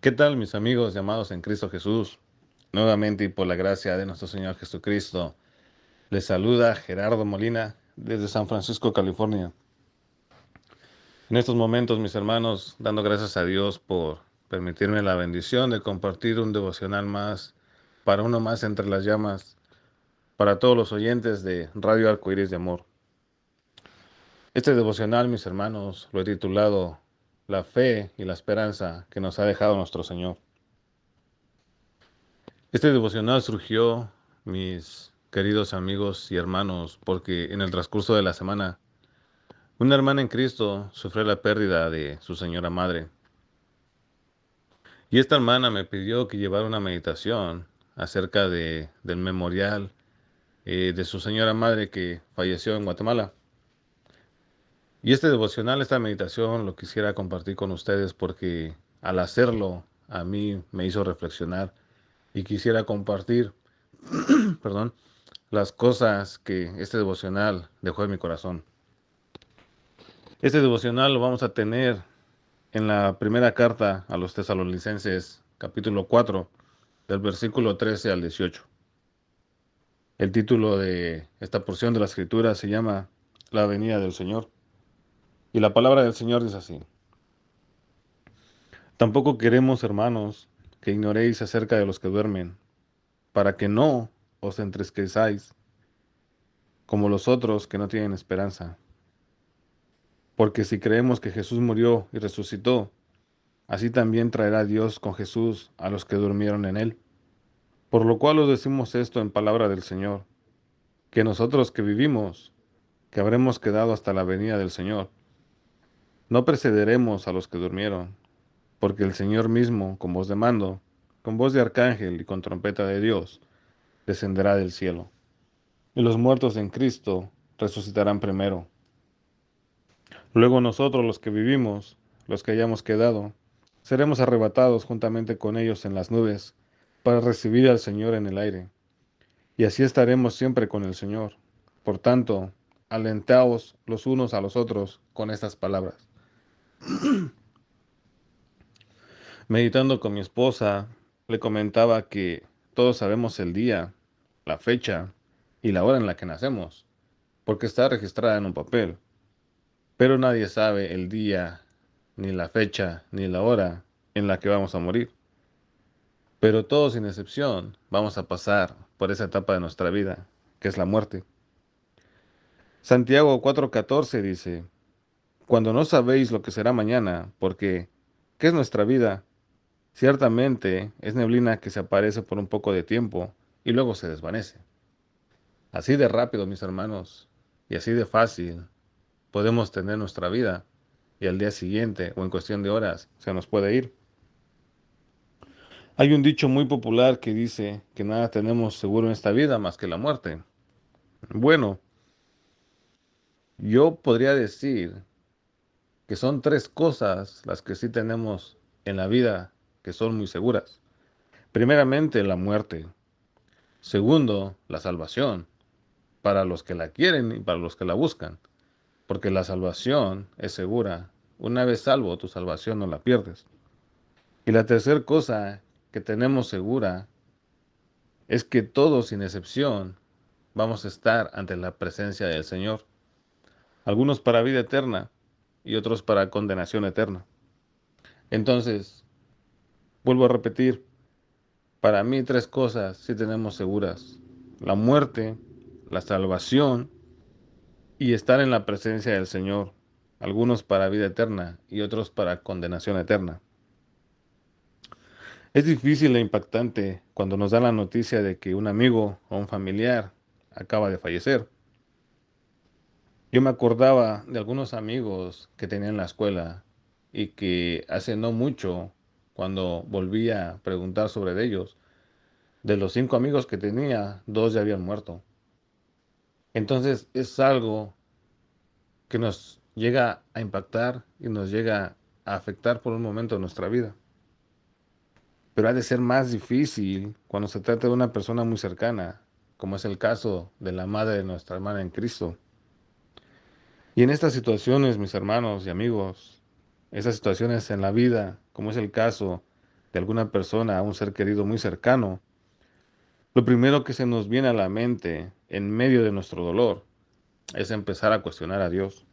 ¿Qué tal, mis amigos llamados en Cristo Jesús? Nuevamente y por la gracia de nuestro Señor Jesucristo, les saluda Gerardo Molina desde San Francisco, California. En estos momentos, mis hermanos, dando gracias a Dios por permitirme la bendición de compartir un devocional más para uno más entre las llamas, para todos los oyentes de Radio Arcoíris de Amor. Este devocional, mis hermanos, lo he titulado La fe y la esperanza que nos ha dejado nuestro Señor. Este devocional surgió, mis queridos amigos y hermanos, porque en el transcurso de la semana, una hermana en Cristo sufrió la pérdida de su señora madre. Y esta hermana me pidió que llevara una meditación acerca del memorial de su señora madre que falleció en Guatemala. Y este devocional, esta meditación, lo quisiera compartir con ustedes porque al hacerlo a mí me hizo reflexionar y quisiera compartir, perdón, las cosas que este devocional dejó en mi corazón. Este devocional lo vamos a tener en la primera carta a los tesalonicenses, capítulo 4, del versículo 13 al 18. El título de esta porción de la escritura se llama La venida del Señor. Y la palabra del Señor dice así: Tampoco queremos, hermanos, que ignoréis acerca de los que duermen, para que no os entristezcáis como los otros que no tienen esperanza. Porque si creemos que Jesús murió y resucitó, así también traerá Dios con Jesús a los que durmieron en él. Por lo cual os decimos esto en palabra del Señor, que nosotros que vivimos, que habremos quedado hasta la venida del Señor, no precederemos a los que durmieron, porque el Señor mismo, con voz de mando, con voz de arcángel y con trompeta de Dios, descenderá del cielo. Y los muertos en Cristo resucitarán primero. Luego nosotros los que vivimos, los que hayamos quedado, seremos arrebatados juntamente con ellos en las nubes para recibir al Señor en el aire. Y así estaremos siempre con el Señor. Por tanto, alentaos los unos a los otros con estas palabras. Meditando con mi esposa, le comentaba que todos sabemos el día, la fecha y la hora en la que nacemos, porque está registrada en un papel. Pero nadie sabe el día, ni la fecha, ni la hora en la que vamos a morir. Pero todos sin excepción vamos a pasar por esa etapa de nuestra vida, que es la muerte. Santiago 4:14 dice: Cuando no sabéis lo que será mañana, porque ¿qué es nuestra vida? Ciertamente es neblina que se aparece por un poco de tiempo y luego se desvanece. Así de rápido, mis hermanos, y así de fácil podemos tener nuestra vida y al día siguiente o en cuestión de horas se nos puede ir. Hay un dicho muy popular que dice que nada tenemos seguro en esta vida más que la muerte. Bueno, yo podría decir que son tres cosas las que sí tenemos en la vida que son muy seguras. Primeramente, la muerte. Segundo, la salvación, para los que la quieren y para los que la buscan, porque la salvación es segura. Una vez salvo, tu salvación no la pierdes. Y la tercera cosa que tenemos segura es que todos, sin excepción, vamos a estar ante la presencia del Señor. Algunos para vida eterna y otros para condenación eterna. Entonces, vuelvo a repetir, para mí tres cosas sí tenemos seguras: la muerte, la salvación y estar en la presencia del Señor. Algunos para vida eterna y otros para condenación eterna. Es difícil e impactante cuando nos dan la noticia de que un amigo o un familiar acaba de fallecer. Yo me acordaba de algunos amigos que tenía en la escuela y que hace no mucho, cuando volví a preguntar sobre ellos, de los 5 amigos que tenía, 2 ya habían muerto. Entonces es algo que nos llega a impactar y nos llega a afectar por un momento de nuestra vida. Pero ha de ser más difícil cuando se trata de una persona muy cercana, como es el caso de la madre de nuestra hermana en Cristo. Y en estas situaciones, mis hermanos y amigos, esas situaciones en la vida, como es el caso de alguna persona a un ser querido muy cercano, lo primero que se nos viene a la mente en medio de nuestro dolor es empezar a cuestionar a Dios.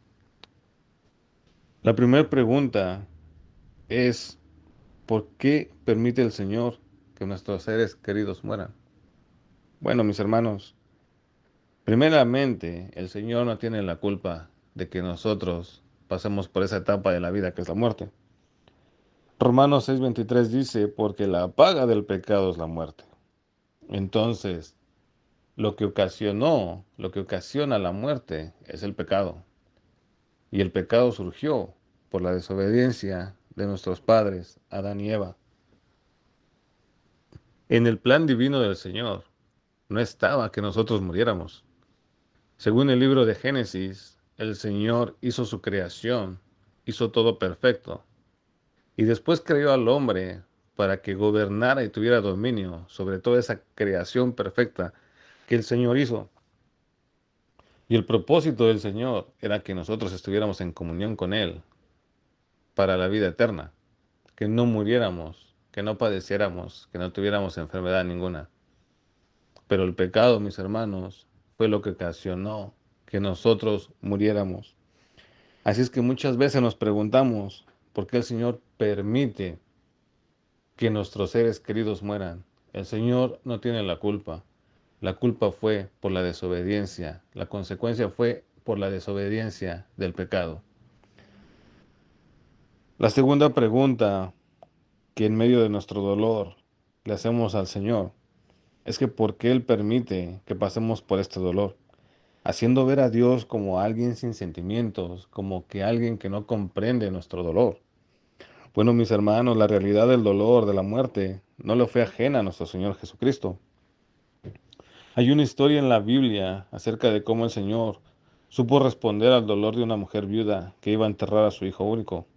La primera pregunta es, ¿por qué permite el Señor que nuestros seres queridos mueran? Bueno, mis hermanos, primeramente, el Señor no tiene la culpa de que nosotros pasemos por esa etapa de la vida que es la muerte. Romanos 6:23 dice, porque la paga del pecado es la muerte. Entonces, lo que ocasiona la muerte es el pecado. Y el pecado surgió por la desobediencia de nuestros padres, Adán y Eva. En el plan divino del Señor no estaba que nosotros muriéramos. Según el libro de Génesis, el Señor hizo su creación, hizo todo perfecto, y después creó al hombre para que gobernara y tuviera dominio sobre toda esa creación perfecta que el Señor hizo. Y el propósito del Señor era que nosotros estuviéramos en comunión con Él para la vida eterna, que no muriéramos, que no padeciéramos, que no tuviéramos enfermedad ninguna. Pero el pecado, mis hermanos, fue lo que ocasionó que nosotros muriéramos. Así es que muchas veces nos preguntamos por qué el Señor permite que nuestros seres queridos mueran. El Señor no tiene la culpa. La culpa fue por la desobediencia. La consecuencia fue por la desobediencia del pecado. La segunda pregunta que en medio de nuestro dolor le hacemos al Señor es que ¿por qué Él permite que pasemos por este dolor? Haciendo ver a Dios como alguien sin sentimientos, como que alguien que no comprende nuestro dolor. Bueno, mis hermanos, la realidad del dolor, de la muerte, no le fue ajena a nuestro Señor Jesucristo. Hay una historia en la Biblia acerca de cómo el Señor supo responder al dolor de una mujer viuda que iba a enterrar a su hijo único,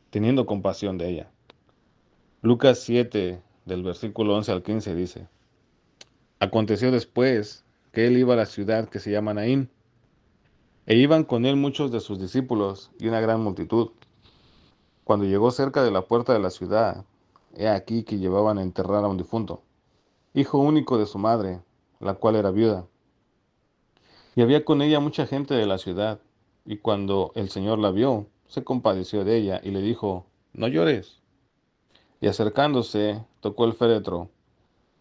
teniendo compasión de ella. Lucas 7, del versículo 11 al 15 dice, aconteció después que él iba a la ciudad que se llama Naín, e iban con él muchos de sus discípulos y una gran multitud. Cuando llegó cerca de la puerta de la ciudad, he aquí que llevaban a enterrar a un difunto, hijo único de su madre, la cual era viuda. Y había con ella mucha gente de la ciudad, y cuando el Señor la vio, se compadeció de ella y le dijo, no llores. Y acercándose, tocó el féretro,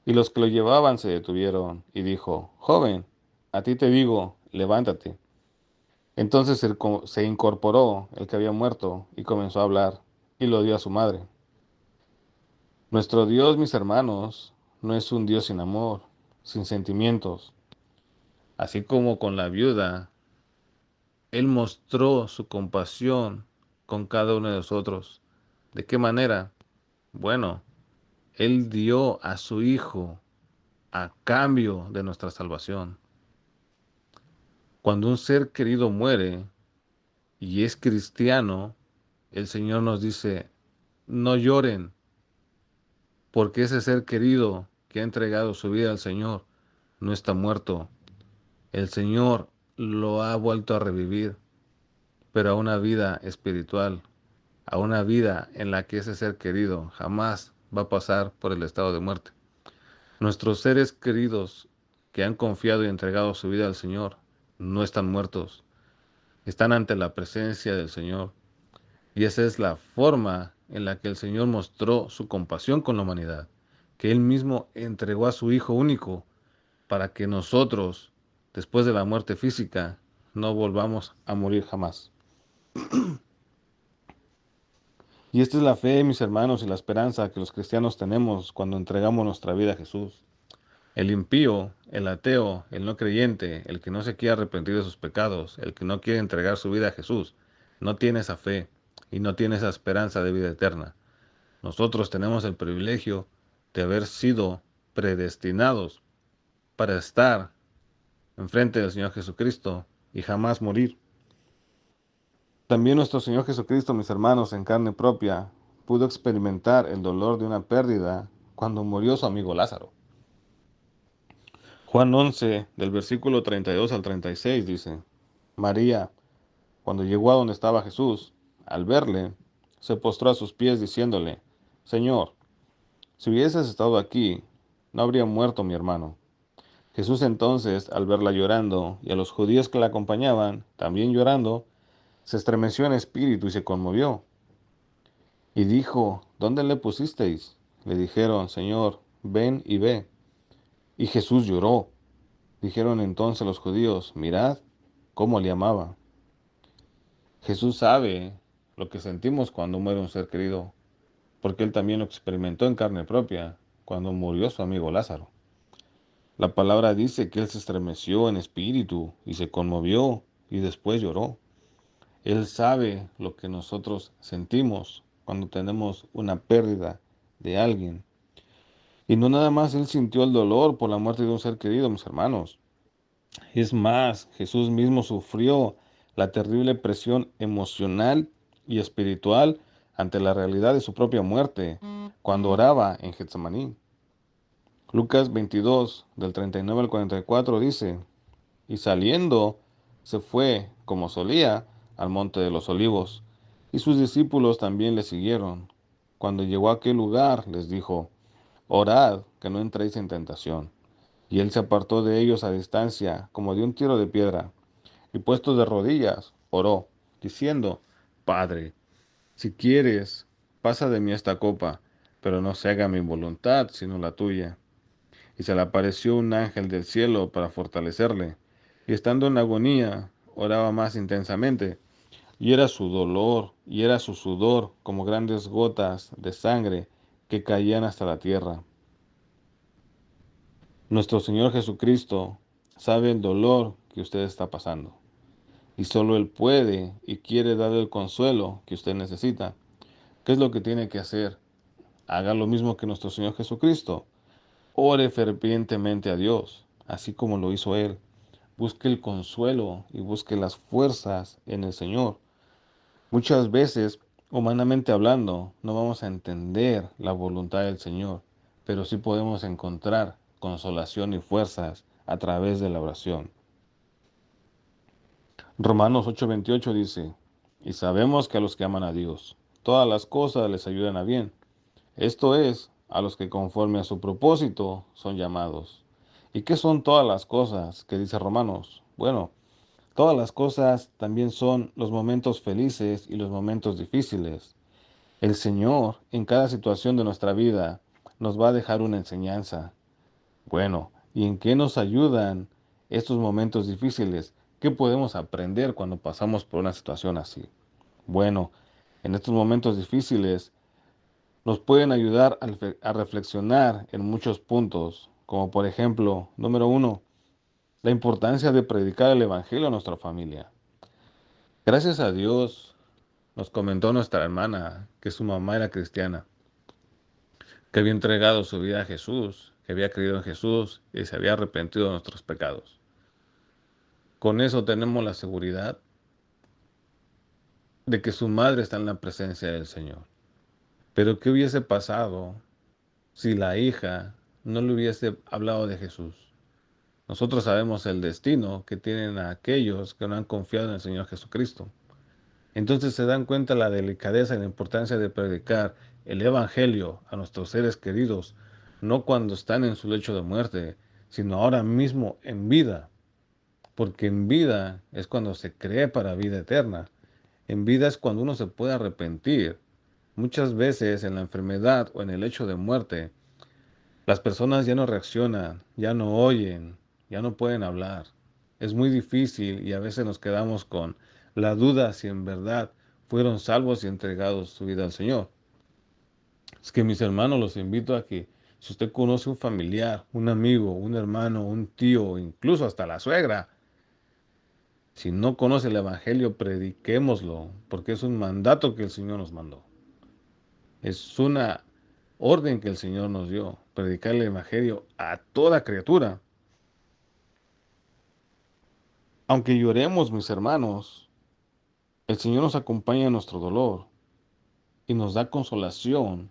y los que lo llevaban se detuvieron, y dijo, joven, a ti te digo, levántate. Entonces se incorporó el que había muerto, y comenzó a hablar, y lo dio a su madre. Nuestro Dios, mis hermanos, no es un Dios sin amor, sin sentimientos. Así como con la viuda, Él mostró su compasión con cada uno de nosotros. ¿De qué manera? Bueno, Él dio a su Hijo a cambio de nuestra salvación. Cuando un ser querido muere y es cristiano, el Señor nos dice, no lloren, porque ese ser querido que ha entregado su vida al Señor no está muerto. El Señor lo ha vuelto a revivir, pero a una vida espiritual, a una vida en la que ese ser querido jamás va a pasar por el estado de muerte. Nuestros seres queridos que han confiado y entregado su vida al Señor no están muertos, están ante la presencia del Señor. Y esa es la forma en la que el Señor mostró su compasión con la humanidad, que Él mismo entregó a su Hijo único para que nosotros, después de la muerte física, no volvamos a morir jamás. Y esta es la fe, mis hermanos, y la esperanza que los cristianos tenemos cuando entregamos nuestra vida a Jesús. El impío, el ateo, el no creyente, el que no se quiere arrepentir de sus pecados, el que no quiere entregar su vida a Jesús, no tiene esa fe y no tiene esa esperanza de vida eterna. Nosotros tenemos el privilegio de haber sido predestinados para estar enfrente del Señor Jesucristo y jamás morir. También nuestro Señor Jesucristo, mis hermanos, en carne propia, pudo experimentar el dolor de una pérdida cuando murió su amigo Lázaro. Juan 11, del versículo 32 al 36 dice, María, cuando llegó a donde estaba Jesús, al verle, se postró a sus pies diciéndole, Señor, Si hubieses estado aquí, no habría muerto mi hermano. Jesús entonces, al verla llorando, y a los judíos que la acompañaban, también llorando, se estremeció en espíritu y se conmovió. Y dijo, ¿dónde le pusisteis? Le dijeron, Señor, ven y ve. Y Jesús lloró. Dijeron entonces los judíos, mirad cómo le amaba. Jesús sabe lo que sentimos cuando muere un ser querido, porque él también lo experimentó en carne propia cuando murió su amigo Lázaro. La palabra dice que él se estremeció en espíritu y se conmovió y después lloró. Él sabe lo que nosotros sentimos cuando tenemos una pérdida de alguien. Y no nada más él sintió el dolor por la muerte de un ser querido, mis hermanos. Es más, Jesús mismo sufrió la terrible presión emocional y espiritual ante la realidad de su propia muerte cuando oraba en Getsemaní. Lucas 22, del 39 al 44 dice, y saliendo se fue, como solía, al monte de los olivos, y sus discípulos también le siguieron. Cuando llegó a aquel lugar, les dijo, orad, que no entréis en tentación. Y él se apartó de ellos a distancia, como de un tiro de piedra, y puesto de rodillas, oró, diciendo, Padre, si quieres, pasa de mí esta copa, pero no se haga mi voluntad, sino la tuya. Y se le apareció un ángel del cielo para fortalecerle, y estando en agonía, oraba más intensamente, y era su dolor, y era su sudor, como grandes gotas de sangre que caían hasta la tierra. Nuestro Señor Jesucristo sabe el dolor que usted está pasando, y solo Él puede y quiere dar el consuelo que usted necesita. ¿Qué es lo que tiene que hacer? Haga lo mismo que nuestro Señor Jesucristo. Ore fervientemente a Dios, así como lo hizo Él. Busque el consuelo y busque las fuerzas en el Señor. Muchas veces, humanamente hablando, no vamos a entender la voluntad del Señor, pero sí podemos encontrar consolación y fuerzas a través de la oración. Romanos 8:28 dice, y sabemos que a los que aman a Dios, todas las cosas les ayudan a bien. Esto es, a los que conforme a su propósito son llamados. ¿Y qué son todas las cosas que dice Romanos? Bueno, todas las cosas también son los momentos felices y los momentos difíciles. El Señor, en cada situación de nuestra vida, nos va a dejar una enseñanza. Bueno, ¿y en qué nos ayudan estos momentos difíciles? ¿Qué podemos aprender cuando pasamos por una situación así? Bueno, en estos momentos difíciles nos pueden ayudar a reflexionar en muchos puntos, como por ejemplo, número uno, la importancia de predicar el Evangelio a nuestra familia. Gracias a Dios, nos comentó nuestra hermana que su mamá era cristiana, que había entregado su vida a Jesús, que había creído en Jesús y se había arrepentido de nuestros pecados. Con eso tenemos la seguridad de que su madre está en la presencia del Señor. Pero ¿qué hubiese pasado si la hija no le hubiese hablado de Jesús? Nosotros sabemos el destino que tienen a aquellos que no han confiado en el Señor Jesucristo. Entonces se dan cuenta la delicadeza y la importancia de predicar el Evangelio a nuestros seres queridos, no cuando están en su lecho de muerte, sino ahora mismo en vida, porque en vida es cuando se cree para vida eterna. En vida es cuando uno se puede arrepentir. Muchas veces en la enfermedad o en el lecho de muerte, las personas ya no reaccionan, ya no oyen, ya no pueden hablar. Es muy difícil y a veces nos quedamos con la duda si en verdad fueron salvos y entregados su vida al Señor. Es que mis hermanos, los invito a que si usted conoce un familiar, un amigo, un hermano, un tío, incluso hasta la suegra, si no conoce el Evangelio, prediquémoslo, porque es un mandato que el Señor nos mandó. Es una orden que el Señor nos dio, predicar el Evangelio a toda criatura. Aunque lloremos, mis hermanos, el Señor nos acompaña en nuestro dolor y nos da consolación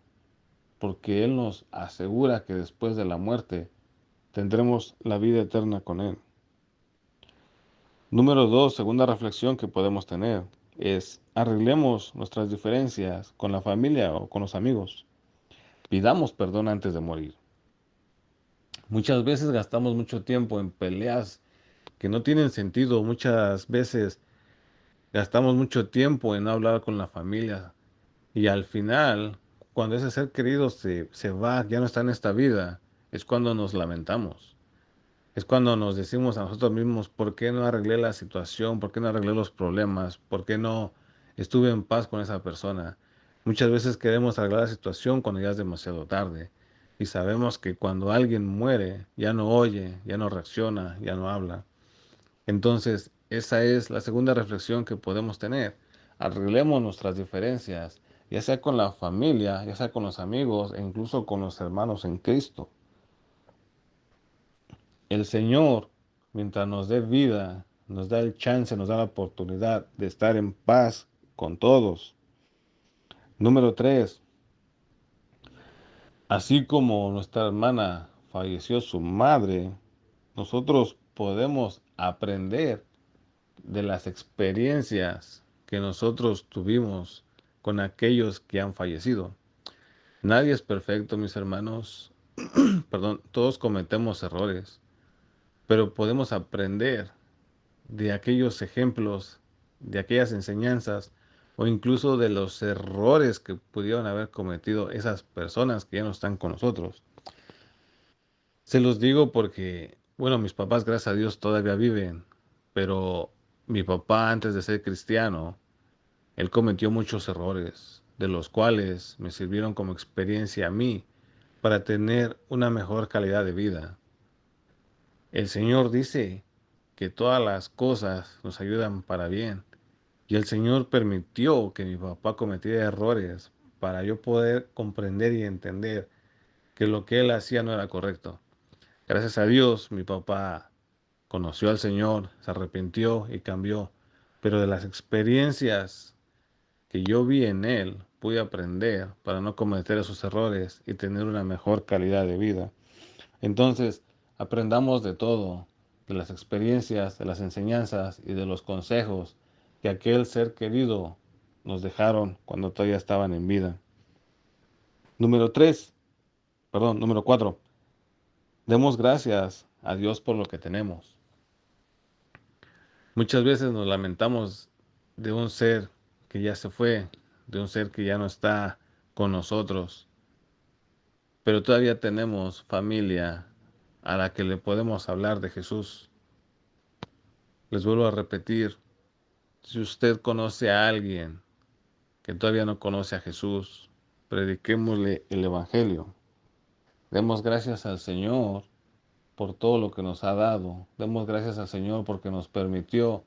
porque Él nos asegura que después de la muerte tendremos la vida eterna con Él. Número dos, segunda reflexión que podemos tener es arreglemos nuestras diferencias con la familia o con los amigos. Pidamos perdón antes de morir. Muchas veces gastamos mucho tiempo en peleas que no tienen sentido. Muchas veces gastamos mucho tiempo en no hablar con la familia. Y al final, cuando ese ser querido se va, ya no está en esta vida, es cuando nos lamentamos. Es cuando nos decimos a nosotros mismos, ¿por qué no arreglé la situación? ¿Por qué no arreglé los problemas? ¿Por qué no estuve en paz con esa persona? Muchas veces queremos arreglar la situación cuando ya es demasiado tarde. Y sabemos que cuando alguien muere, ya no oye, ya no reacciona, ya no habla. Entonces, esa es la segunda reflexión que podemos tener. Arreglemos nuestras diferencias, ya sea con la familia, ya sea con los amigos e incluso con los hermanos en Cristo. El Señor, mientras nos dé vida, nos da el chance, nos da la oportunidad de estar en paz con todos. Número 3, así como nuestra hermana falleció su madre, nosotros podemos aprender de las experiencias que nosotros tuvimos con aquellos que han fallecido. Nadie es perfecto, mis hermanos. Perdón, todos cometemos errores, pero podemos aprender de aquellos ejemplos, de aquellas enseñanzas o incluso de los errores que pudieron haber cometido esas personas que ya no están con nosotros. Se los digo porque, bueno, mis papás, gracias a Dios, todavía viven, pero mi papá, antes de ser cristiano, él cometió muchos errores, de los cuales me sirvieron como experiencia a mí para tener una mejor calidad de vida. El Señor dice que todas las cosas nos ayudan para bien. Y el Señor permitió que mi papá cometiera errores para yo poder comprender y entender que lo que él hacía no era correcto. Gracias a Dios, mi papá conoció al Señor, se arrepintió y cambió. Pero de las experiencias que yo vi en él, pude aprender para no cometer esos errores y tener una mejor calidad de vida. Entonces, aprendamos de todo, de las experiencias, de las enseñanzas y de los consejos que aquel ser querido nos dejaron cuando todavía estaban en vida. Número 4. Demos gracias a Dios por lo que tenemos. Muchas veces nos lamentamos de un ser que ya se fue, de un ser que ya no está con nosotros, pero todavía tenemos familia a la que le podemos hablar de Jesús. Les vuelvo a repetir, si usted conoce a alguien que todavía no conoce a Jesús, prediquémosle el Evangelio. Demos gracias al Señor por todo lo que nos ha dado. Demos gracias al Señor porque nos permitió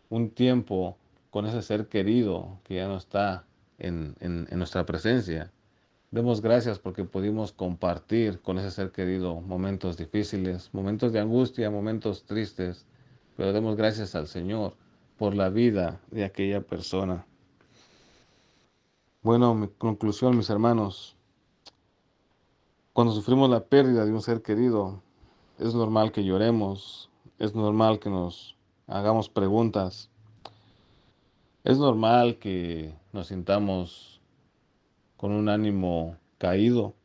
un tiempo con ese ser querido que ya no está en nuestra presencia. Demos gracias porque pudimos compartir con ese ser querido momentos difíciles, momentos de angustia, momentos tristes, pero demos gracias al Señor por la vida de aquella persona. Bueno, mi conclusión, mis hermanos, cuando sufrimos la pérdida de un ser querido, es normal que lloremos, es normal que nos hagamos preguntas, es normal que nos sintamos con un ánimo caído,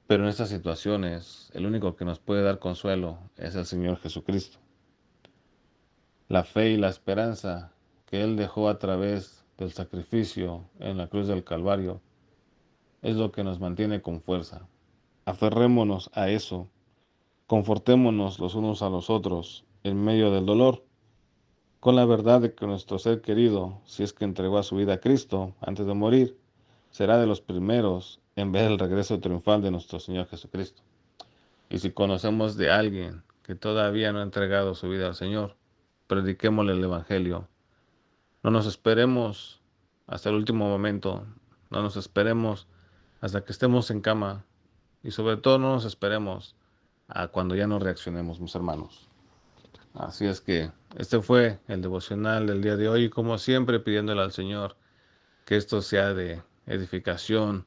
pero en estas situaciones el único que nos puede dar consuelo es el Señor Jesucristo. La fe y la esperanza que Él dejó a través del sacrificio en la cruz del Calvario es lo que nos mantiene con fuerza. Aferrémonos a eso, confortémonos los unos a los otros en medio del dolor, con la verdad de que nuestro ser querido, si es que entregó a su vida a Cristo antes de morir, será de los primeros en ver el regreso triunfal de nuestro Señor Jesucristo. Y si conocemos de alguien que todavía no ha entregado su vida al Señor, prediquémosle el Evangelio. No nos esperemos hasta el último momento, no nos esperemos hasta que estemos en cama y sobre todo no nos esperemos a cuando ya no reaccionemos, mis hermanos. Así es que este fue el devocional del día de hoy, como siempre pidiéndole al Señor que esto sea de edificación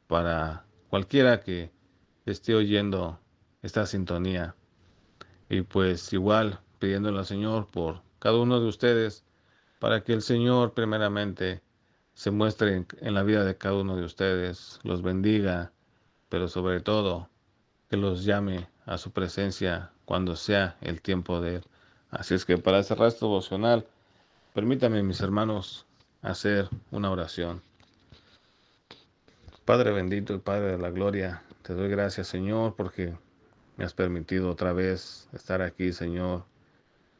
para cualquiera que esté oyendo esta sintonía. Y pues igual pidiéndole al Señor por cada uno de ustedes para que el Señor primeramente se muestre en la vida de cada uno de ustedes, los bendiga, pero sobre todo que los llame a su presencia cuando sea el tiempo de Él. Así es que para cerrar este devocional, permítanme, mis hermanos, hacer una oración. Padre bendito y Padre de la gloria, te doy gracias, Señor, porque me has permitido otra vez estar aquí, Señor,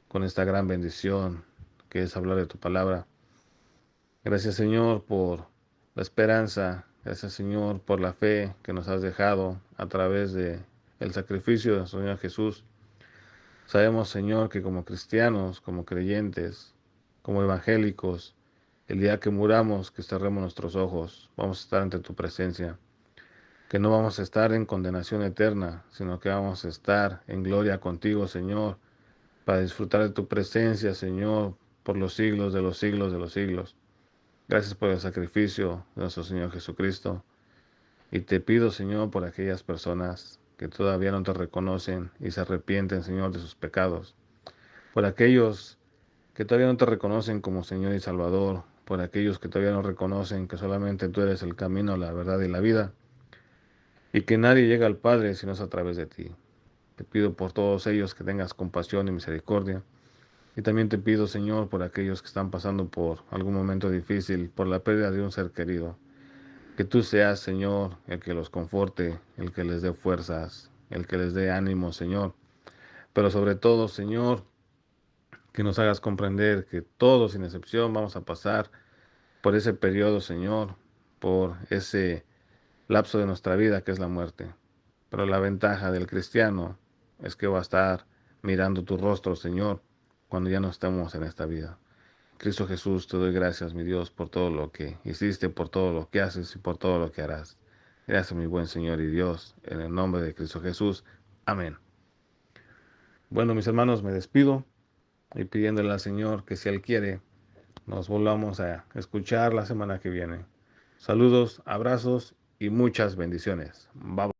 con esta gran bendición que es hablar de tu palabra. Gracias, Señor, por la esperanza. Gracias, Señor, por la fe que nos has dejado a través de el sacrificio de nuestro Señor Jesús. Sabemos, Señor, que como cristianos, como creyentes, como evangélicos, el día que muramos, que cerremos nuestros ojos, vamos a estar ante tu presencia, que no vamos a estar en condenación eterna, sino que vamos a estar en gloria contigo, Señor, para disfrutar de tu presencia, Señor, por los siglos de los siglos de los siglos. Gracias por el sacrificio de nuestro Señor Jesucristo. Y te pido, Señor, por aquellas personas que todavía no te reconocen y se arrepienten, Señor, de sus pecados. Por aquellos que todavía no te reconocen como Señor y Salvador. Por aquellos que todavía no reconocen que solamente tú eres el camino, la verdad y la vida. Y que nadie llega al Padre si no es a través de ti. Te pido por todos ellos que tengas compasión y misericordia. Y también te pido, Señor, por aquellos que están pasando por algún momento difícil, por la pérdida de un ser querido. Que tú seas, Señor, el que los conforte, el que les dé fuerzas, el que les dé ánimo, Señor. Pero sobre todo, Señor, que nos hagas comprender que todos, sin excepción, vamos a pasar por ese periodo, Señor, por ese lapso de nuestra vida que es la muerte. Pero la ventaja del cristiano es que va a estar mirando tu rostro, Señor, cuando ya no estemos en esta vida. Cristo Jesús, te doy gracias, mi Dios, por todo lo que hiciste, por todo lo que haces y por todo lo que harás. Gracias, mi buen Señor y Dios, en el nombre de Cristo Jesús. Amén. Bueno, mis hermanos, me despido y pidiéndole al Señor que si Él quiere, nos volvamos a escuchar la semana que viene. Saludos, abrazos y muchas bendiciones. Bye.